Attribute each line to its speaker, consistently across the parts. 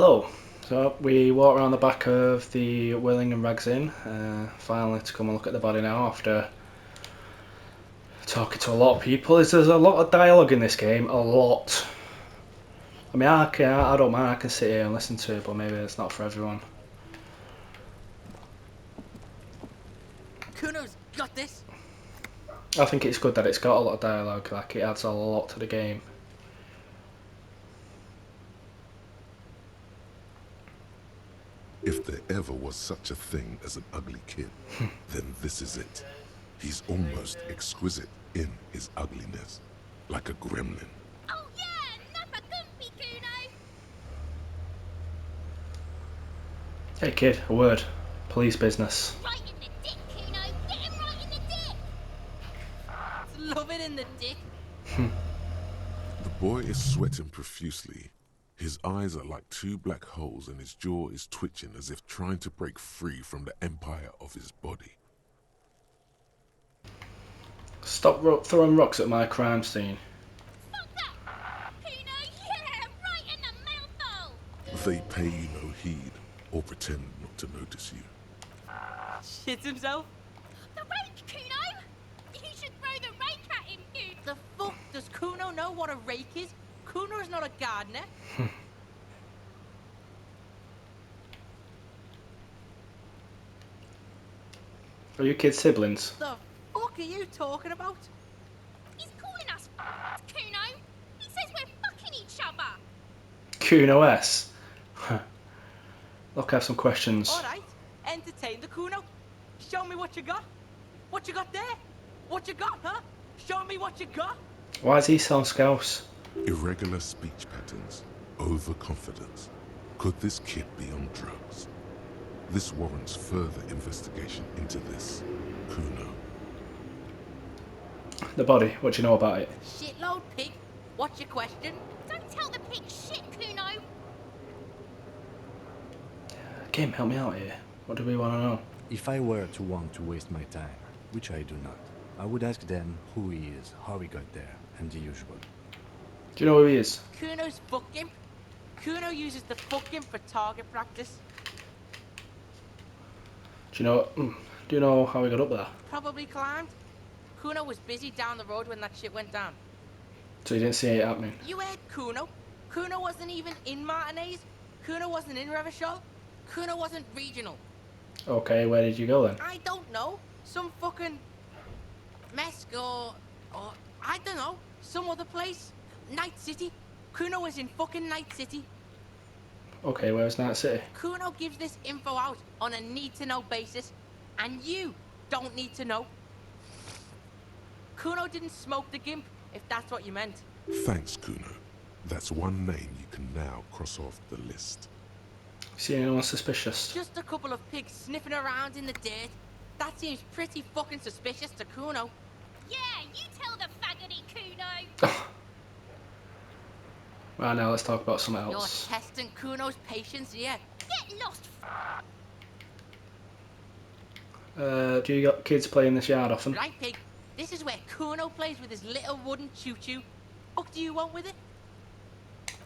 Speaker 1: Hello. So we walk around the back of the Willing and Rags Inn, finally to come and look at the body now after talking to a lot of people. There's a lot of dialogue in this game, a lot. I mean, I don't mind, I can sit here and listen to it, but maybe it's not for everyone.
Speaker 2: Cuno's got this.
Speaker 1: I think it's good that it's got a lot of dialogue, like it adds a lot to the game.
Speaker 3: If there ever was such a thing as an ugly kid, then this is it. He's almost exquisite in his ugliness, like a gremlin.
Speaker 4: Oh yeah, another gumpy Cuno!
Speaker 1: Hey kid, a word. Police business.
Speaker 4: Right in the dick, Cuno! Get him right in the dick!
Speaker 2: Love it in the dick.
Speaker 3: The boy is sweating profusely. His eyes are like two black holes and his jaw is twitching as if trying to break free from the empire of his body.
Speaker 1: Stop throwing rocks at my crime scene.
Speaker 4: Fuck that! Cuno, yeah! Right in the mouthful!
Speaker 3: They pay you no heed or pretend not to notice you.
Speaker 2: Shits himself.
Speaker 4: The rake, Cuno! You should throw the rake at him, Cuno!
Speaker 2: The fuck does Cuno know what a rake is? Cuno is not a gardener.
Speaker 1: Are you kids siblings?
Speaker 2: The fuck are you talking about?
Speaker 4: He's calling us Cuno! He says we're fucking each other!
Speaker 1: Cuno S. Look, I have some questions.
Speaker 2: Alright, entertain the Cuno. Show me what you got. What you got there? What you got, huh? Show me what you got.
Speaker 1: Why is he so scouse?
Speaker 3: Irregular speech patterns, overconfidence. Could this kid be on drugs? This warrants further investigation into this Cuno.
Speaker 1: The body, what do you know about it?
Speaker 2: Shitload pig. What's your question?
Speaker 4: Don't tell the pig shit, Cuno!
Speaker 1: Game, help me out here. What do we want to know?
Speaker 5: If I were to want to waste my time, which I do not, I would ask them who he is, how he got there, and the usual.
Speaker 1: Do you know who he is?
Speaker 2: Cuno's fuck imp. Cuno uses the fuck imp for target practice.
Speaker 1: Do you know how he got up there?
Speaker 2: Probably climbed. Cuno was busy down the road when that shit went down.
Speaker 1: So you didn't see it happening?
Speaker 2: You heard Cuno. Cuno wasn't even in Martinez. Cuno wasn't in Revachol. Cuno wasn't regional.
Speaker 1: Okay, where did you go then?
Speaker 2: I don't know. Some fucking Mesk or I don't know. Some other place. Night City. Cuno was in fucking Night City.
Speaker 1: Okay, where's Night City?
Speaker 2: Cuno gives this info out on a need-to-know basis, and you don't need to know. Cuno didn't smoke the gimp, if that's what you meant.
Speaker 3: Thanks, Cuno. That's one name you can now cross off the list.
Speaker 1: See anyone suspicious?
Speaker 2: Just a couple of pigs sniffing around in the dirt. That seems pretty fucking suspicious to Cuno.
Speaker 4: Yeah, you tell the faggoty, Cuno!
Speaker 1: Right, now let's talk about something
Speaker 2: You're
Speaker 1: else.
Speaker 2: testing Cuno's patience, yeah.
Speaker 4: Get lost,
Speaker 1: Do you got kids playing this yard often?
Speaker 2: Right, pig. This is where Cuno plays with his little wooden choo-choo. Fuck do you want with it?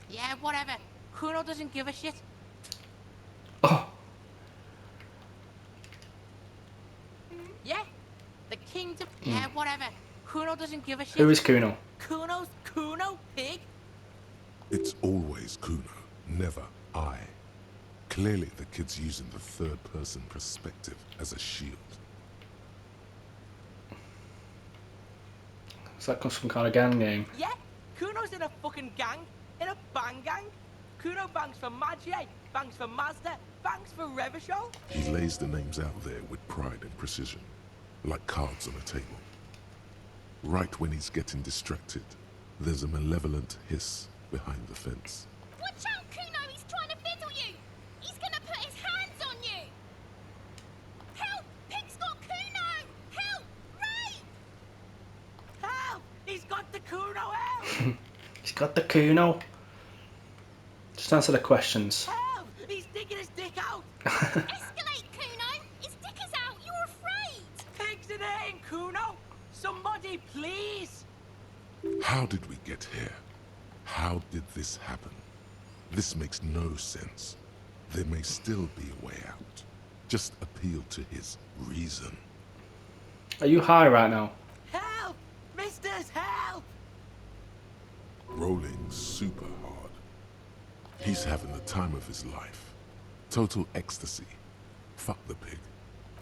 Speaker 2: Yeah, whatever. Cuno doesn't give a shit.
Speaker 1: Oh,
Speaker 2: Yeah? The kingdom. Yeah, whatever. Kuno doesn't give a shit.
Speaker 1: who is Cuno?
Speaker 2: Kuno's Cuno, pig?
Speaker 3: It's always Cuno, never I. Clearly the kid's using the third-person perspective as a shield.
Speaker 1: Is that some kind of gang name?
Speaker 2: Yeah? Kuno's in a fucking gang. In a bang gang. Cuno bangs for Magier, bangs for Mazda, bangs for Revachol.
Speaker 3: He lays the names out there with pride and precision, like cards on a table. Right when he's getting distracted, there's a malevolent hiss behind the fence.
Speaker 4: Watch out, Cuno! He's trying to fiddle you! He's gonna put his hands on you! Help! Pig's got Cuno! Help! Rape!
Speaker 2: Help! He's got the Cuno, help!
Speaker 1: He's got the Cuno. Just answer the questions.
Speaker 2: Help! He's digging his dick out!
Speaker 4: Escalate, Cuno! His dick is out! You're afraid!
Speaker 2: Pigs in here, Cuno! Somebody, please!
Speaker 3: How did we get here? How did this happen? This makes no sense. There may still be a way out. Just appeal to his reason.
Speaker 1: Are you high right now?
Speaker 2: Help! Misters, help!
Speaker 3: Rolling super hard. He's having the time of his life. Total ecstasy. Fuck the pig.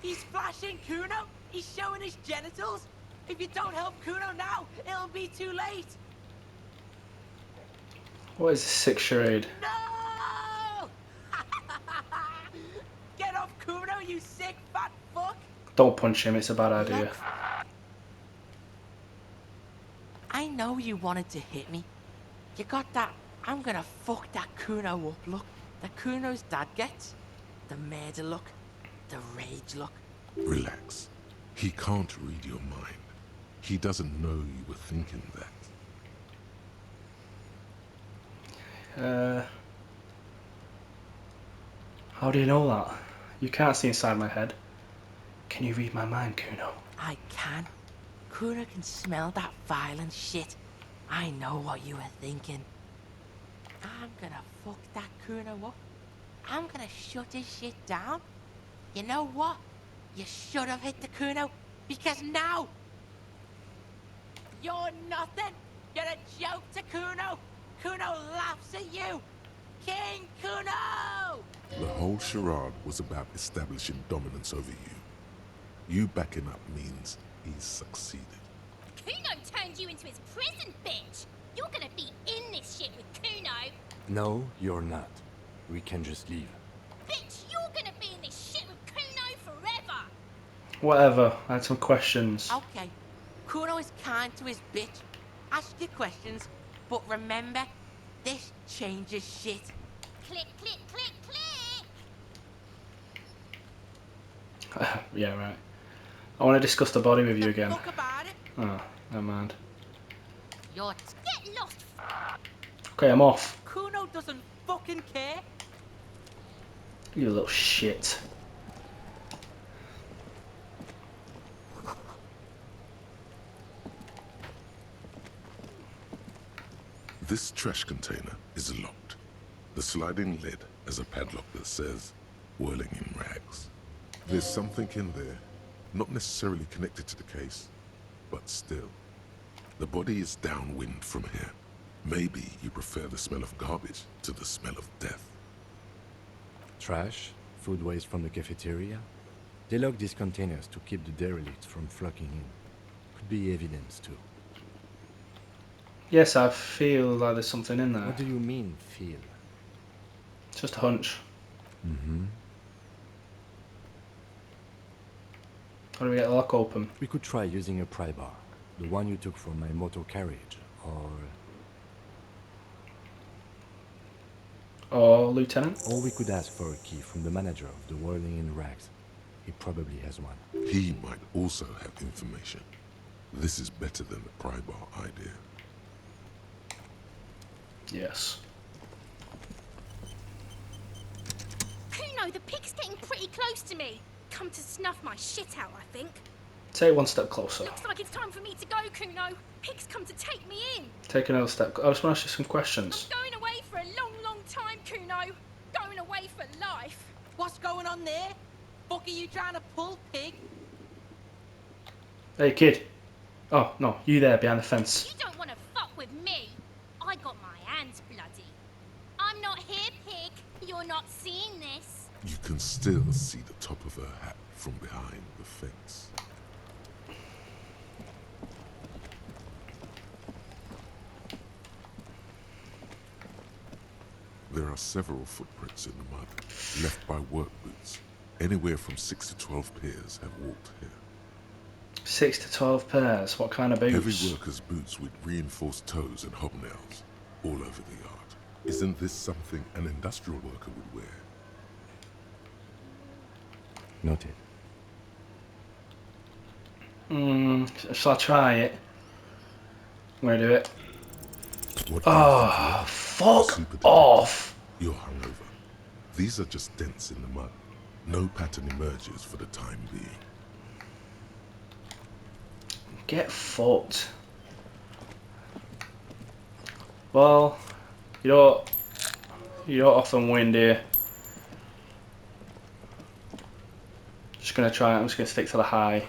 Speaker 2: He's flashing Cuno! He's showing his genitals! If you don't help Cuno now, it'll be too late!
Speaker 1: What is this sick charade?
Speaker 2: No! Get off Cuno, you sick fat fuck!
Speaker 1: Don't punch him, it's a bad idea.
Speaker 2: Look. I know you wanted to hit me. You got that I'm gonna fuck that Cuno up look that Cuno's dad gets. The murder look. The rage look.
Speaker 3: Relax. He can't read your mind. He doesn't know you were thinking that.
Speaker 1: How do you know that? You can't see inside my head. Can you read my mind, Cuno?
Speaker 2: I can. Cuno can smell that violent shit. I know what you were thinking. I'm gonna fuck that Cuno up. I'm gonna shut his shit down. You know what? You should have hit the Cuno, because now you're nothing. You're a joke to Cuno. Cuno laughs at you. King Cuno!
Speaker 3: The whole charade was about establishing dominance over you. You backing up means he's succeeded.
Speaker 4: Cuno turned you into his prison, bitch. You're gonna be in this shit with Cuno.
Speaker 5: No, you're not. We can just leave.
Speaker 4: Bitch, you're gonna be in this shit with Cuno forever.
Speaker 1: Whatever, I had some questions.
Speaker 2: Okay, Cuno is kind to his bitch. Ask your questions, but remember, this changes shit.
Speaker 4: Click, click, click, click.
Speaker 1: Yeah, right. I want to discuss the body with you again.
Speaker 2: Fuck about it.
Speaker 1: Oh, never mind.
Speaker 2: You're
Speaker 4: Get lost.
Speaker 1: Okay, I'm off.
Speaker 2: Cuno doesn't fucking care.
Speaker 1: You little shit.
Speaker 3: This trash container is locked. The sliding lid has a padlock that says, whirling in rags. There's something in there, not necessarily connected to the case, but still. The body is downwind from here. Maybe you prefer the smell of garbage to the smell of death.
Speaker 5: Trash, food waste from the cafeteria. They lock these containers to keep the derelicts from flocking in. Could be evidence too.
Speaker 1: Yes, I feel like there's something in there.
Speaker 5: What do you mean, feel?
Speaker 1: It's just a hunch.
Speaker 5: Mm-hmm.
Speaker 1: How do we get the lock open?
Speaker 5: We could try using a pry bar. The one you took from my motor carriage.
Speaker 1: Or Lieutenant?
Speaker 5: Or we could ask for a key from the manager of the Whirling in Rags. He probably has one.
Speaker 3: He might also have information. This is better than the pry bar idea.
Speaker 1: Yes.
Speaker 4: Cuno, the pig's getting pretty close to me. Come to snuff my shit out, I think.
Speaker 1: Take one step closer.
Speaker 4: Looks like it's time for me to go, Cuno. Pig's come to take me in.
Speaker 1: Take another step. I just want to ask you some questions.
Speaker 4: I'm going away for a long, long time, Cuno. Going away for life.
Speaker 2: What's going on there? Fuck are you trying to pull, pig?
Speaker 1: Hey, kid. Oh, no, you there behind the fence.
Speaker 4: You don't want to fuck with me. I got my hands bloody. I'm not here, pig. You're not seeing this.
Speaker 3: You can still see the top of her hat from behind the fence. There are several footprints in the mud, left by work boots. Anywhere from 6 to 12 pairs have walked here.
Speaker 1: 6 to 12 pairs. What kind of boots?
Speaker 3: Heavy workers' boots with reinforced toes and hobnails, all over the yard. Isn't this something an industrial worker would wear?
Speaker 5: Noted.
Speaker 1: Shall I try it? I'm gonna do it.
Speaker 3: What do you
Speaker 1: Oh,
Speaker 3: think,
Speaker 1: fuck
Speaker 3: Super detective?
Speaker 1: off!
Speaker 3: You're hungover. These are just dents in the mud. No pattern emerges for the time being.
Speaker 1: Get fucked. Well, you know You don't often win, do you? Just gonna try it. I'm just gonna stick to the high.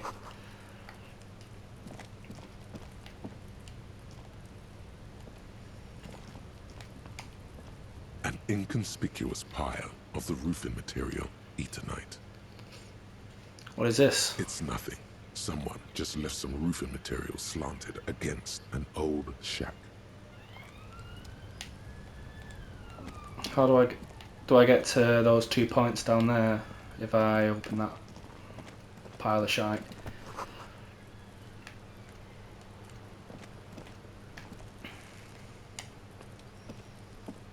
Speaker 3: An inconspicuous pile of the roofing material Eternite.
Speaker 1: What is this?
Speaker 3: It's nothing. Someone just left some roofing material slanted against an old shack.
Speaker 1: How do I get to those 2 points down there if I open that pile of shite?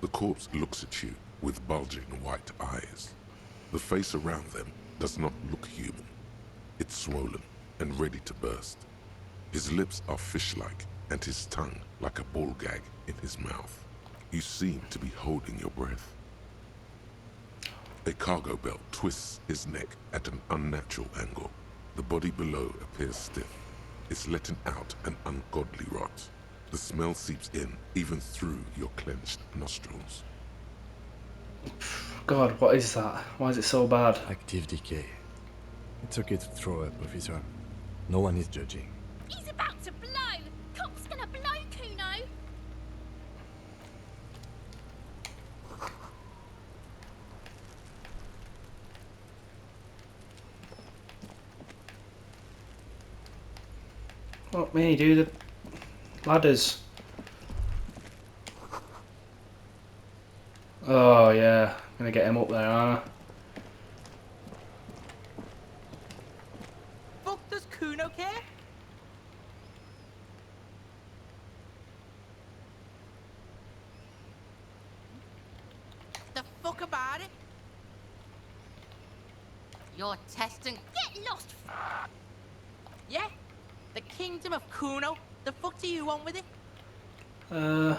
Speaker 3: The corpse looks at you with bulging white eyes. The face around them does not look human. It's swollen and ready to burst. His lips are fish-like and his tongue like a ball gag in his mouth. You seem to be holding your breath. A cargo belt twists his neck at an unnatural angle. The body below appears stiff. It's letting out an ungodly rot. The smell seeps in even through your clenched nostrils.
Speaker 1: God, what is that? Why is it so bad?
Speaker 5: Active decay. It's okay to throw up, officer. No one is judging.
Speaker 4: He's about to blow. Cop's gonna blow, Cuno.
Speaker 1: Fuck me, dude. The ladders. Oh yeah, gonna get him up there, aren't I?
Speaker 2: Fuck does Cuno care? The fuck about it? You're testing.
Speaker 4: Get lost.
Speaker 2: Yeah? The kingdom of Cuno? The fuck do you want with it?
Speaker 1: The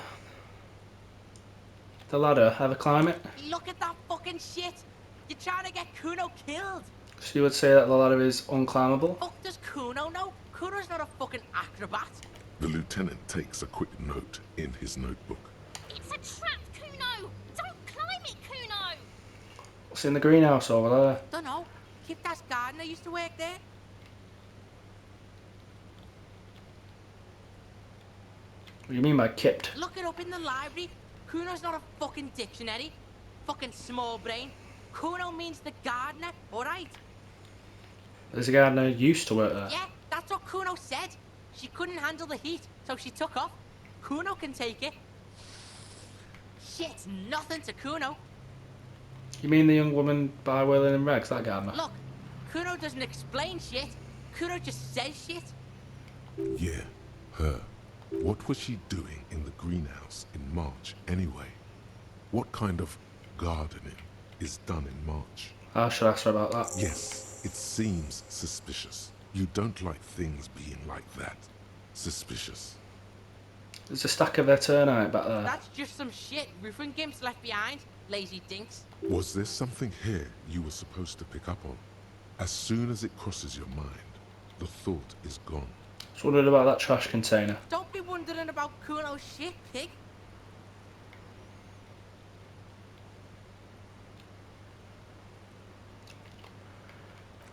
Speaker 1: ladder. Have a climb it.
Speaker 2: Look at that fucking shit! You're trying to get Cuno killed!
Speaker 1: So you would say that the ladder is unclimbable?
Speaker 2: Fuck does Cuno know? Cuno's not a fucking acrobat.
Speaker 3: The lieutenant takes a quick note in his notebook.
Speaker 4: It's a trap, Cuno. Don't climb it, Cuno.
Speaker 1: What's in the greenhouse over there?
Speaker 2: Dunno. Kipta's gardener used to work there.
Speaker 1: What do you mean by kipped?
Speaker 2: Look it up in the library. Cuno's not a fucking dictionary. Fucking small brain. Cuno means the gardener, alright?
Speaker 1: There's a gardener who used to work there.
Speaker 2: Yeah, that's what Cuno said. She couldn't handle the heat, so she took off. Cuno can take it. Shit's nothing to Cuno.
Speaker 1: You mean the young woman by Wailing in Rags, that gardener?
Speaker 2: Look, Cuno doesn't explain shit. Cuno just says shit.
Speaker 3: Yeah, her. What was she doing in the greenhouse in March anyway? What kind of gardening is done in March?
Speaker 1: I should ask her about that.
Speaker 3: Yes, it seems suspicious. You don't like things being like that. Suspicious.
Speaker 1: There's a stack of Eternite back there.
Speaker 2: That's just some shit roofing gimps left behind. Lazy dinks.
Speaker 3: Was there something here you were supposed to pick up on? As soon as it crosses your mind, the thought is gone.
Speaker 1: Just wondered about that trash container.
Speaker 2: Don't be wondering about Cuno's shit, pig.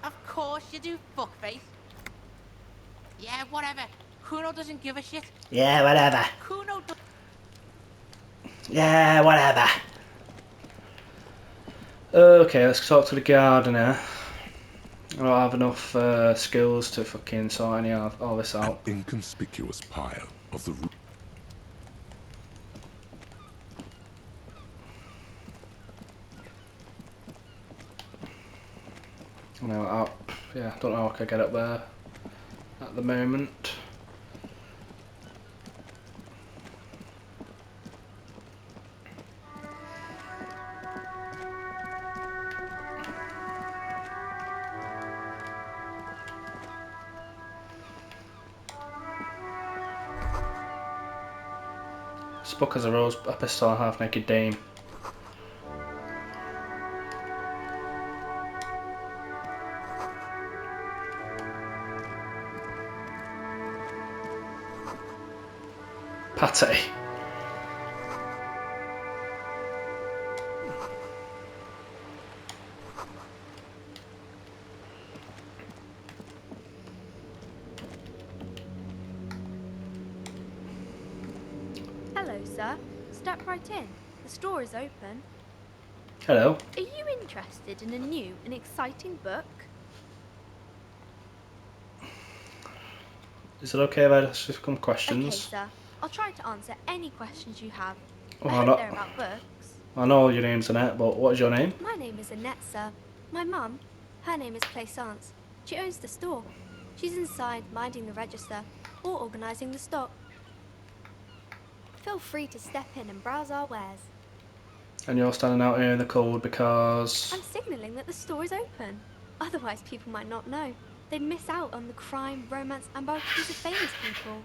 Speaker 2: Of course you do, fuckface. Yeah, whatever. Cuno doesn't give a shit.
Speaker 1: Yeah, whatever.
Speaker 2: Cuno does.
Speaker 1: Yeah, whatever. Okay, let's talk to the gardener. I don't have enough skills to fucking sort any of all this
Speaker 3: An
Speaker 1: out.
Speaker 3: inconspicuous pile of the roof.
Speaker 1: No, yeah, don't know how I could get up there at the moment. Spook as a rose, a pistol, and half-naked dame. Pate.
Speaker 6: sir. Step right in. The store is open.
Speaker 1: Hello.
Speaker 6: Are you interested in a new and exciting book?
Speaker 1: Is it okay if I ask you some
Speaker 6: Okay,
Speaker 1: questions?
Speaker 6: sir. I'll try to answer any questions you have.
Speaker 1: Oh,
Speaker 6: I
Speaker 1: I
Speaker 6: hope
Speaker 1: know,
Speaker 6: they're about books.
Speaker 1: I know your name's Annette, but what is your name?
Speaker 6: My name is Annette, sir. My mum, her name is Plaisance. She owns the store. She's inside minding the register or organising the stock. Feel free to step in and browse our wares.
Speaker 1: And you're standing out here in the cold because...
Speaker 6: I'm signalling that the store is open. Otherwise, people might not know. They'd miss out on the crime, romance, and biographies of famous people.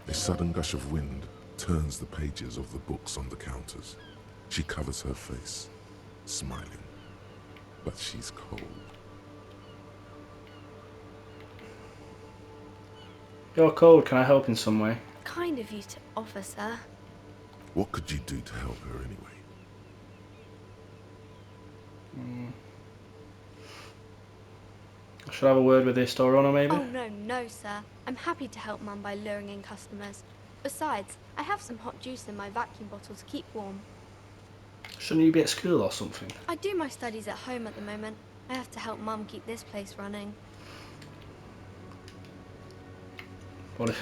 Speaker 3: A sudden gush of wind turns the pages of the books on the counters. She covers her face, smiling, but she's cold.
Speaker 1: You're cold, can I help in some way?
Speaker 6: Kind of you to offer, sir.
Speaker 3: What could you do to help her anyway?
Speaker 1: I should have a word with the store owner, maybe?
Speaker 6: Oh, no, sir. I'm happy to help Mum by luring in customers. Besides, I have some hot juice in my vacuum bottle to keep warm.
Speaker 1: Shouldn't you be at school or something?
Speaker 6: I do my studies at home at the moment. I have to help Mum keep this place running.
Speaker 1: What,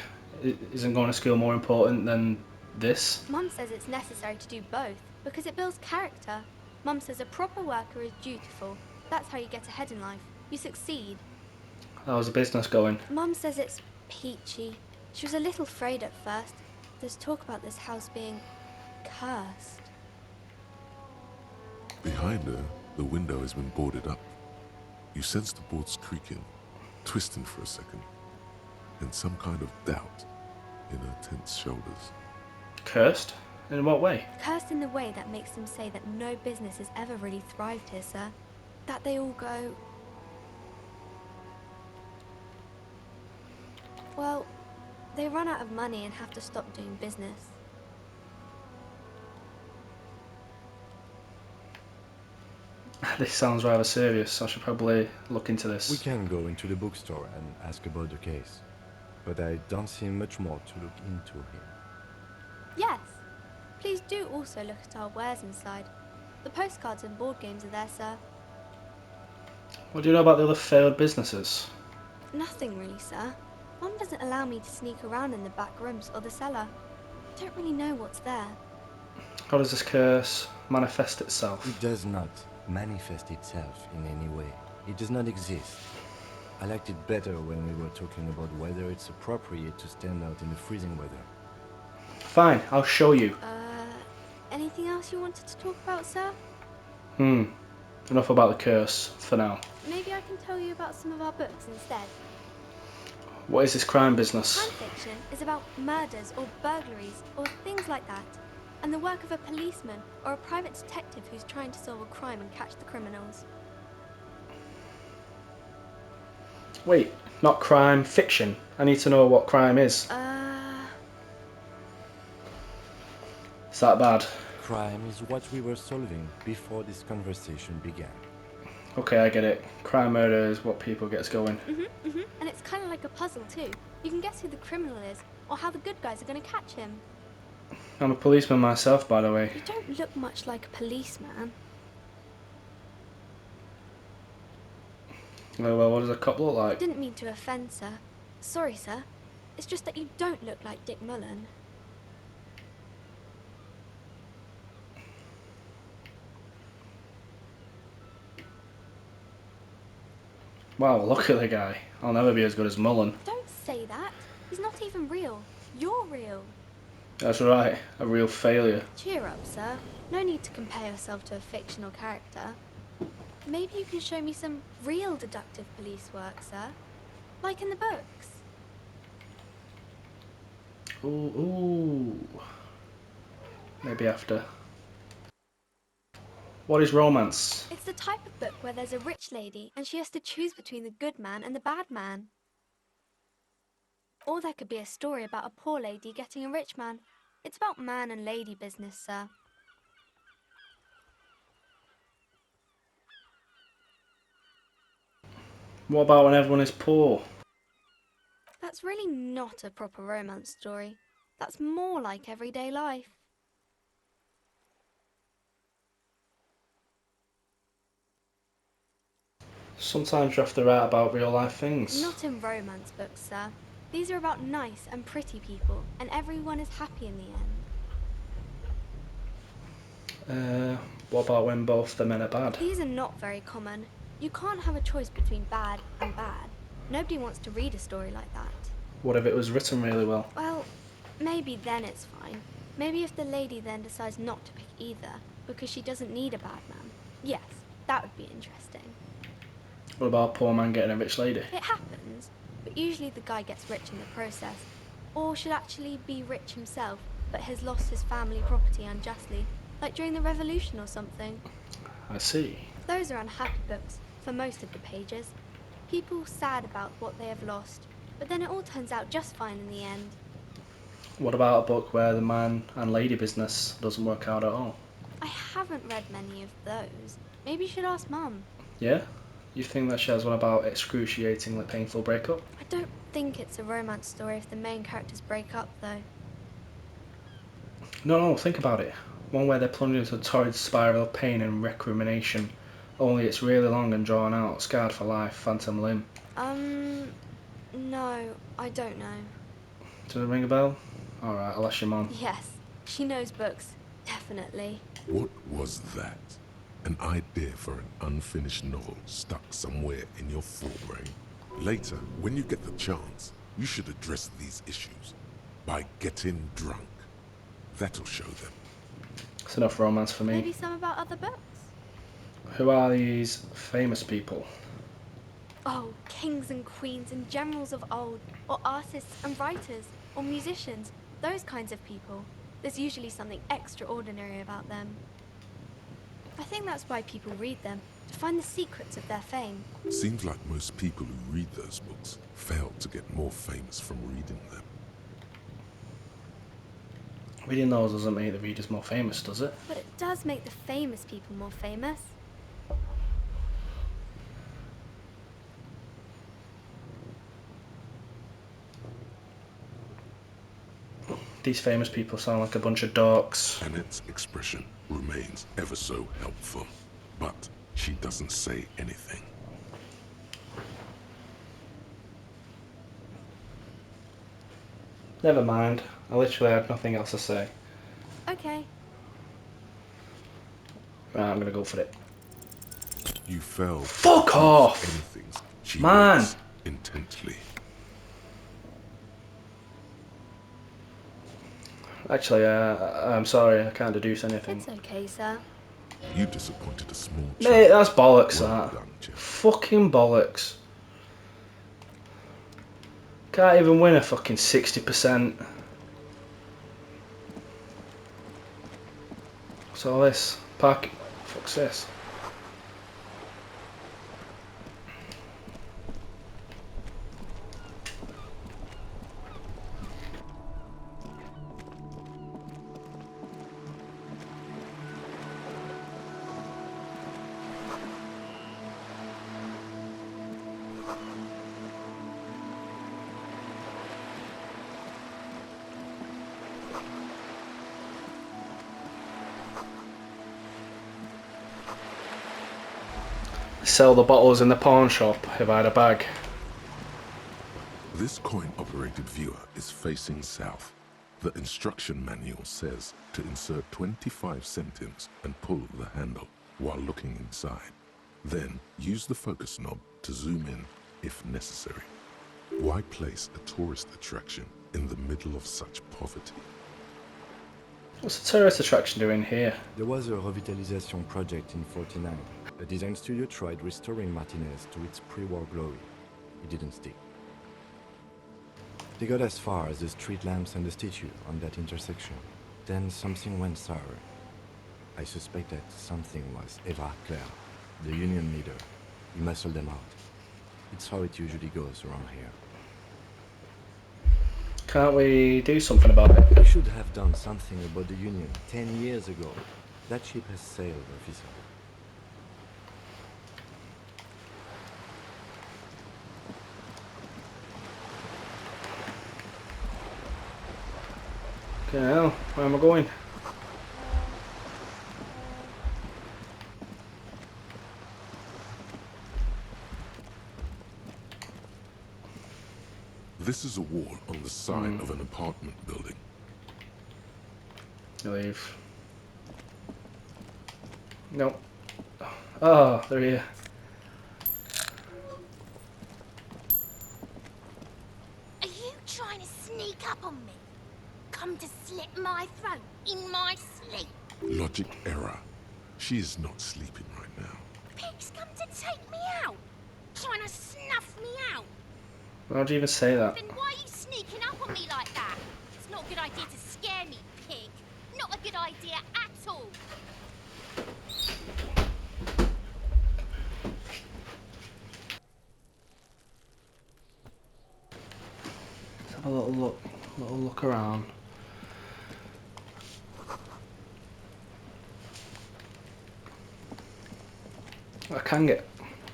Speaker 1: isn't going to school more important than this?
Speaker 6: Mum says it's necessary to do both because it builds character. Mum says a proper worker is dutiful. That's how you get ahead in life. You succeed.
Speaker 1: How's the business going?
Speaker 6: Mum says it's peachy. She was a little afraid at first. There's talk about this house being cursed.
Speaker 3: Behind her, the window has been boarded up. You sense the boards creaking, twisting for a second, and some kind of doubt in her tense shoulders.
Speaker 1: Cursed? In what way?
Speaker 6: Cursed in the way that makes them say that no business has ever really thrived here, sir. That they all go... Well, they run out of money and have to stop doing business.
Speaker 1: This sounds rather serious. I should probably look into this.
Speaker 5: We can go into the bookstore and ask about the case, but I don't see much more to look into here.
Speaker 6: Yes. Please do also look at our wares inside. The postcards and board games are there, sir.
Speaker 1: What do you know about the other failed businesses?
Speaker 6: Nothing really, sir. Mum doesn't allow me to sneak around in the back rooms or the cellar. Don't really know what's there.
Speaker 1: How does this curse manifest itself?
Speaker 5: It does not manifest itself in any way. It does not exist. I liked it better when we were talking about whether it's appropriate to stand out in the freezing weather.
Speaker 1: Fine, I'll show you.
Speaker 6: Anything else you wanted to talk about, sir?
Speaker 1: Enough about the curse for now.
Speaker 6: Maybe I can tell you about some of our books instead.
Speaker 1: What is this crime business?
Speaker 6: Crime fiction is about murders or burglaries or things like that, and the work of a policeman or a private detective who's trying to solve a crime and catch the criminals.
Speaker 1: Wait, not crime, fiction. I need to know what crime is. Is that bad?
Speaker 5: Crime is what we were solving before this conversation began.
Speaker 1: Okay, I get it. Crime murder is what people gets going.
Speaker 6: And it's kind of like a puzzle too. You can guess who the criminal is or how the good guys are going to catch him.
Speaker 1: I'm a policeman myself, by the way.
Speaker 6: You don't look much like a policeman.
Speaker 1: Well, what does a cop look
Speaker 6: I
Speaker 1: like?
Speaker 6: didn't mean to offend, sir. Sorry, sir. It's just that you don't look like Dick Mullen.
Speaker 1: Wow, look at the guy. I'll never be as good as Mullen.
Speaker 6: Don't say that. He's not even real. You're real.
Speaker 1: That's right, a real failure.
Speaker 6: Cheer up, sir. No need to compare yourself to a fictional character. Maybe you can show me some real deductive police work, sir. Like in the books.
Speaker 1: Ooh. Maybe after. What is romance?
Speaker 6: It's the type of book where there's a rich lady and she has to choose between the good man and the bad man. Or there could be a story about a poor lady getting a rich man. It's about man and lady business, sir.
Speaker 1: What about when everyone is poor?
Speaker 6: That's really not a proper romance story. That's more like everyday life.
Speaker 1: Sometimes you have to write about real life things.
Speaker 6: Not in romance books, sir. These are about nice and pretty people, and everyone is happy in the end.
Speaker 1: What about when both the men are bad?
Speaker 6: These are not very common. You can't have a choice between bad and bad. Nobody wants to read a story like that.
Speaker 1: What if it was written really well?
Speaker 6: Well, maybe then it's fine. Maybe if the lady then decides not to pick either, because she doesn't need a bad man. Yes, that would be interesting.
Speaker 1: What about a poor man getting a rich lady?
Speaker 6: It happens, but usually the guy gets rich in the process. Or should actually be rich himself, but has lost his family property unjustly, like during the revolution or something.
Speaker 1: I see.
Speaker 6: Those are unhappy books, for most of the pages. People sad about what they have lost, but then it all turns out just fine in the end.
Speaker 1: What about a book where the man and lady business doesn't work out at all?
Speaker 6: I haven't read many of those. Maybe you should ask Mum.
Speaker 1: Yeah? You think that she has one about excruciatingly painful breakup?
Speaker 6: I don't think it's a romance story if the main characters break up, though.
Speaker 1: No, think about it. One where they plunge into a torrid spiral of pain and recrimination. Only it's really long and drawn out, scarred for life, phantom limb.
Speaker 6: No, I don't know.
Speaker 1: Does it ring a bell? Alright, I'll ask your mum.
Speaker 6: Yes, she knows books, definitely.
Speaker 3: What was that? An idea for an unfinished novel stuck somewhere in your forebrain? Later, when you get the chance, you should address these issues by getting drunk. That'll show them.
Speaker 1: It's enough romance for me.
Speaker 6: Maybe some about other books?
Speaker 1: Who are these famous people?
Speaker 6: Oh, kings and queens and generals of old, or artists and writers, or musicians, those kinds of people. There's usually something extraordinary about them. I think that's why people read them, to find the secrets of their fame.
Speaker 3: Seems like most people who read those books fail to get more famous from reading them.
Speaker 1: Reading those doesn't make the readers more famous, does it?
Speaker 6: But it does make the famous people more famous.
Speaker 1: These famous people sound like a bunch of dorks.
Speaker 3: Annette's expression remains ever so helpful, but she doesn't say anything.
Speaker 1: Never mind. I literally had nothing else to say.
Speaker 6: Okay.
Speaker 1: Right, I'm gonna go for it.
Speaker 3: You fell.
Speaker 1: Fuck off!
Speaker 3: Anything. She
Speaker 1: Man!
Speaker 3: waits intently.
Speaker 1: Actually, I'm sorry, I can't deduce anything.
Speaker 6: It's okay, sir.
Speaker 3: You disappointed a small child.
Speaker 1: Mate, that's bollocks,
Speaker 3: Well
Speaker 1: that.
Speaker 3: done, Jeff.
Speaker 1: Fucking bollocks. Can't even win a fucking 60%. What's all this? Park. Fuck's this? Sell the bottles in the pawn shop if I had a bag.
Speaker 3: This coin-operated viewer is facing south. The instruction manual says to insert 25 centimes and pull the handle while looking inside. Then use the focus knob to zoom in if necessary. Why place a tourist attraction in the middle of such poverty?
Speaker 1: What's the tourist attraction doing here?
Speaker 5: There was a revitalization project in 49. A design studio tried restoring Martinez to its pre-war glory. It didn't stick. They got as far as the street lamps and the statue on that intersection. Then something went sour. I suspect that something was Eva Claire, the union leader. He muscled them out. It's how it usually goes around here.
Speaker 1: Can't we do something about it?
Speaker 5: We should have done something about the union 10 years ago. That ship has sailed, officer.
Speaker 1: Okay, hell, where am I going?
Speaker 3: This is a wall on the side of an apartment building.
Speaker 1: Leave. No. Oh, they're here.
Speaker 4: Are you trying to sneak up on me? Come to slit my throat in my sleep?
Speaker 3: Logic error. She is not sleeping right now.
Speaker 4: Pigs come to take me out? Trying to snuff me out?
Speaker 1: Why'd you even say that?
Speaker 4: Then why are you sneaking up on me like that? It's not a good idea to scare me, pig. Not a good idea at all.
Speaker 1: Let's have a little look around. I can get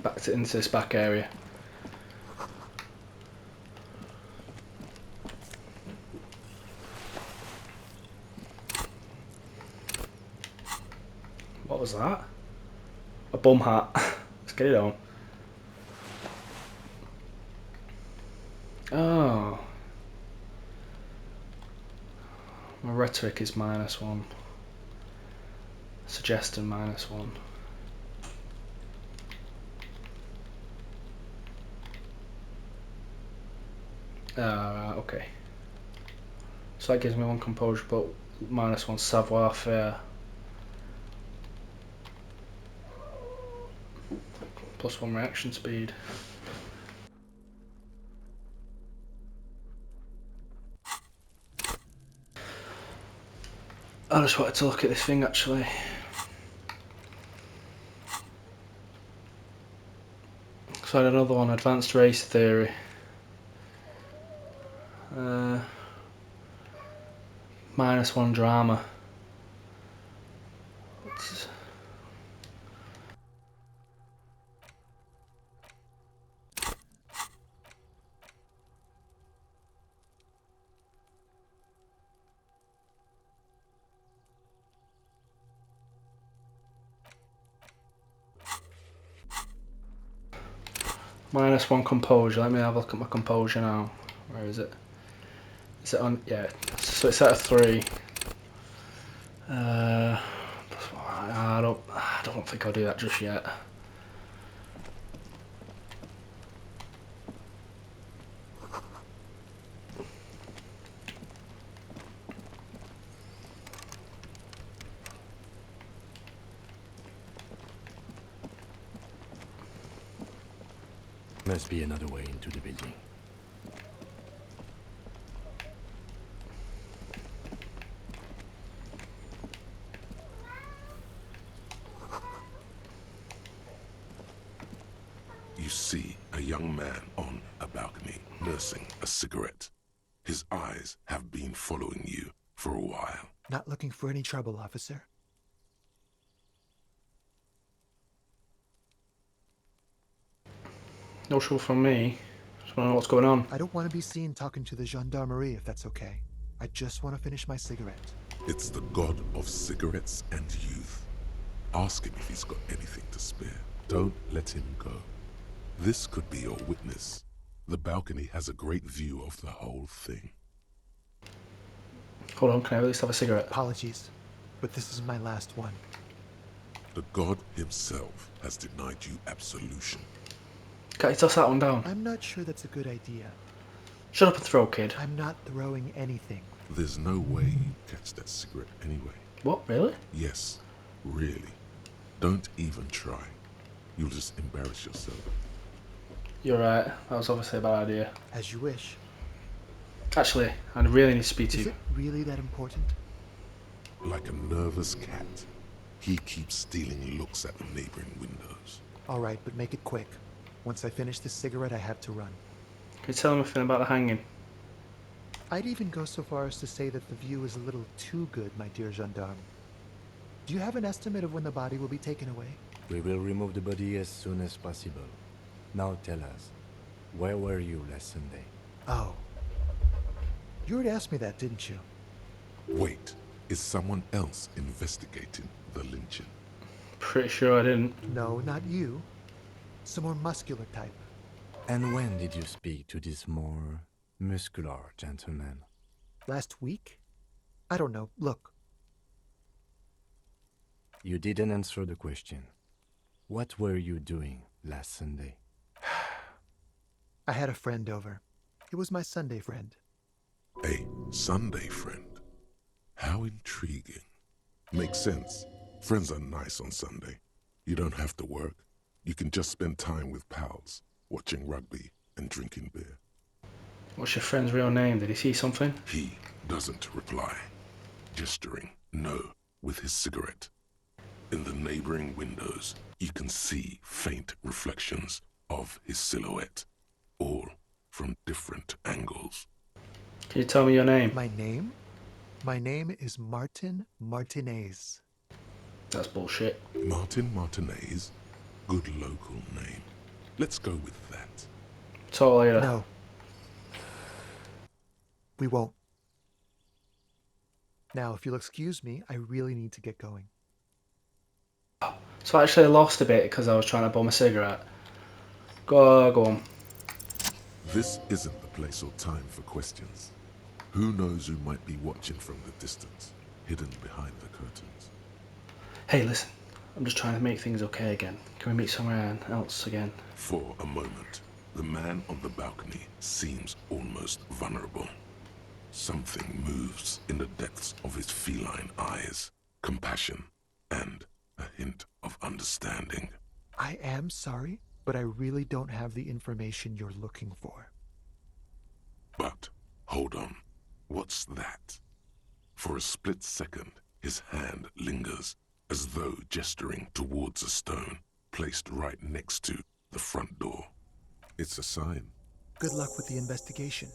Speaker 1: back into this back area. What was that? A bum hat. Let's get it on. Oh. My rhetoric is -1. Suggestion -1. Okay. So that gives me 1 composure, but -1 savoir faire. +1 reaction speed. I just wanted to look at this thing actually. So I had another one, advanced race theory. -1 drama. It's -1 composure. Let me have a look at my composure now. Where is it? Is it on? Yeah. So it's at a 3. I don't think I'll do that just yet.
Speaker 5: Must be another way into the building.
Speaker 3: You see a young man on a balcony nursing a cigarette. His eyes have been following you for a while.
Speaker 7: Not looking for any trouble, officer.
Speaker 1: No trouble from me. Just want to know what's going on.
Speaker 7: I don't want to be seen talking to the gendarmerie if that's okay. I just want to finish my cigarette.
Speaker 3: It's the god of cigarettes and youth. Ask him if he's got anything to spare. Don't let him go. This could be your witness. The balcony has a great view of the whole thing.
Speaker 1: Hold on, can I at least have a cigarette?
Speaker 7: Apologies, but this is my last one.
Speaker 3: The god himself has denied you absolution.
Speaker 1: Can't you toss that one down?
Speaker 7: I'm not sure that's a good idea.
Speaker 1: Shut up and throw, kid.
Speaker 7: I'm not throwing anything.
Speaker 3: There's no way you catch that cigarette anyway.
Speaker 1: What, really?
Speaker 3: Yes, really. Don't even try. You'll just embarrass yourself.
Speaker 1: You're right. That was obviously a bad idea.
Speaker 7: As you wish.
Speaker 1: Actually, I really need to speak to
Speaker 7: Is
Speaker 1: you.
Speaker 7: it really that important?
Speaker 3: Like a nervous cat, he keeps stealing looks at the neighboring windows.
Speaker 7: All right, but make it quick. Once I finish this cigarette, I have to run.
Speaker 1: Can you tell me anything about the hanging?
Speaker 7: I'd even go so far as to say that the view is a little too good, my dear gendarme. Do you have an estimate of when the body will be taken away?
Speaker 5: We will remove the body as soon as possible. Now tell us, where were you last Sunday?
Speaker 7: Oh. You already asked me that, didn't you?
Speaker 3: Wait, is someone else investigating the lynching?
Speaker 1: Pretty sure I didn't.
Speaker 7: No, not you. Some more muscular type.
Speaker 5: And when did you speak to this more Muscular gentleman.
Speaker 7: Last week? I don't know. Look,
Speaker 5: You didn't answer the question. What were you doing last Sunday?
Speaker 7: I had a friend over. It was my Sunday friend.
Speaker 3: A Sunday friend. How intriguing. Makes sense. Friends are nice on Sunday. You don't have to work. You can just spend time with pals, watching rugby and drinking beer.
Speaker 1: What's your friend's real name? Did he see something?
Speaker 3: He doesn't reply, gesturing no with his cigarette. In the neighboring windows, you can see faint reflections of his silhouette, all from different angles.
Speaker 1: Can you tell me your name?
Speaker 7: My name? My name is Martin Martinez.
Speaker 1: That's bullshit.
Speaker 3: Martin Martinez, good local name. Let's go with that.
Speaker 1: Talk later.
Speaker 7: No. We won't. Now, if you'll excuse me, I really need to get going.
Speaker 1: So I actually lost a bit because I was trying to bum a cigarette. Go on.
Speaker 3: This isn't the place or time for questions. Who knows who might be watching from the distance, hidden behind the curtains.
Speaker 1: Hey, listen. I'm just trying to make things okay again. Can we meet somewhere else again?
Speaker 3: For a moment, the man on the balcony seems almost vulnerable. Something moves in the depths of his feline eyes, compassion and a hint of understanding.
Speaker 7: I am sorry, but I really don't have the information you're looking for.
Speaker 3: But, hold on, what's that? For a split second, his hand lingers, as though gesturing towards a stone placed right next to the front door. It's a sign.
Speaker 7: Good luck with the investigation.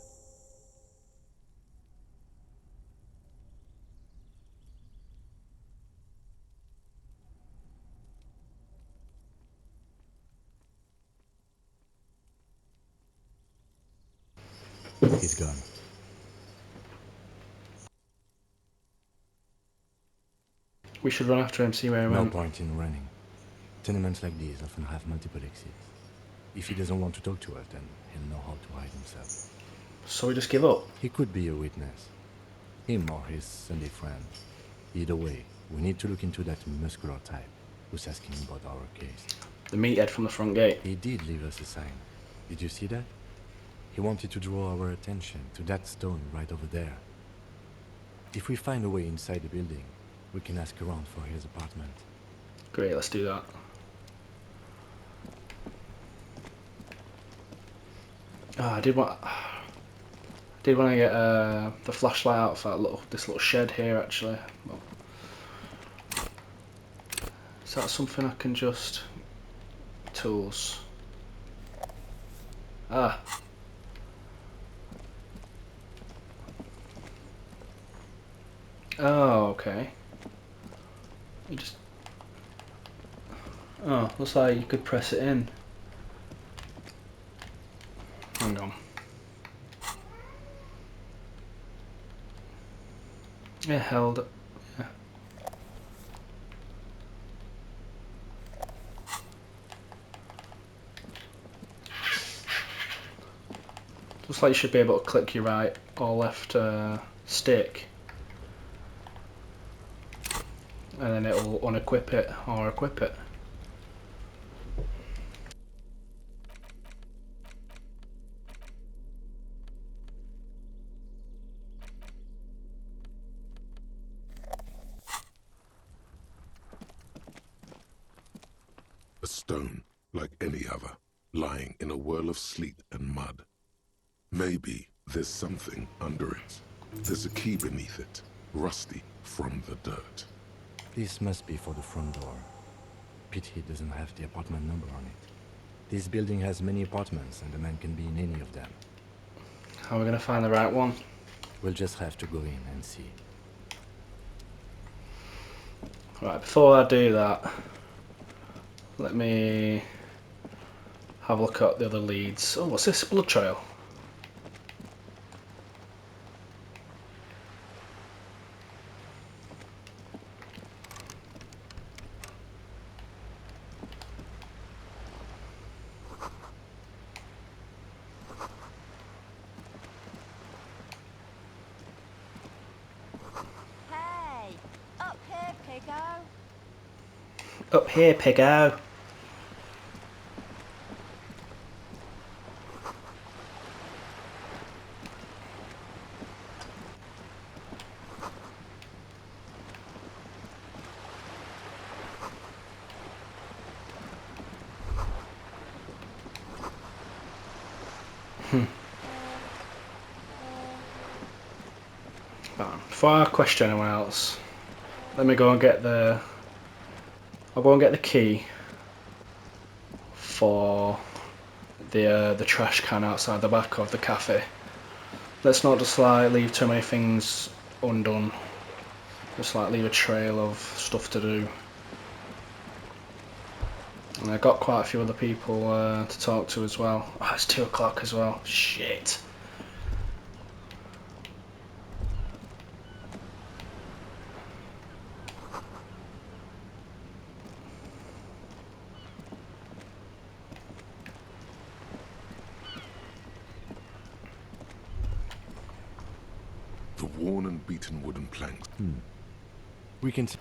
Speaker 5: He's gone.
Speaker 1: We should run after him, see where he
Speaker 5: No
Speaker 1: went.
Speaker 5: point in running. Tenements like these often have multiple exits. If he doesn't want to talk to us, then he'll know how to hide himself.
Speaker 1: So we just give up?
Speaker 5: He could be a witness. Him or his Sunday friend. Either way, we need to look into that muscular type who's asking about our case.
Speaker 1: The meathead from the front gate.
Speaker 5: He did leave us a sign. Did you see that? He wanted to draw our attention to that stone right over there. If we find a way inside the building, we can ask around for his apartment.
Speaker 1: Great, let's do that. I did want to get the flashlight out for this little shed here actually. Well, is that something I can just... Tools. Ah. Oh, okay. You just... Oh, looks like you could press it in. Hang on. Yeah, held it. Yeah. Looks like you should be able to click your right or left stick. And then it'll unequip it or equip it.
Speaker 3: A stone, like any other, lying in a whirl of sleet and mud. Maybe there's something under it. There's a key beneath it, rusty from the dirt.
Speaker 5: This must be for the front door. Pity it doesn't have the apartment number on it. This building has many apartments and the man can be in any of them.
Speaker 1: How are we going to find the right one?
Speaker 5: We'll just have to go in and see.
Speaker 1: Right, before I do that, let me have a look at the other leads. Oh, what's this? Blood trail. Up here, piggo. Before I question anyone else, let me go and get the... I'll go and get the key for the trash can outside the back of the cafe. Let's not just like leave too many things undone. Just like leave a trail of stuff to do. And I got quite a few other people to talk to as well. Oh, it's 2 o'clock as well. Shit.
Speaker 3: The worn and beaten wooden planks.
Speaker 5: We can see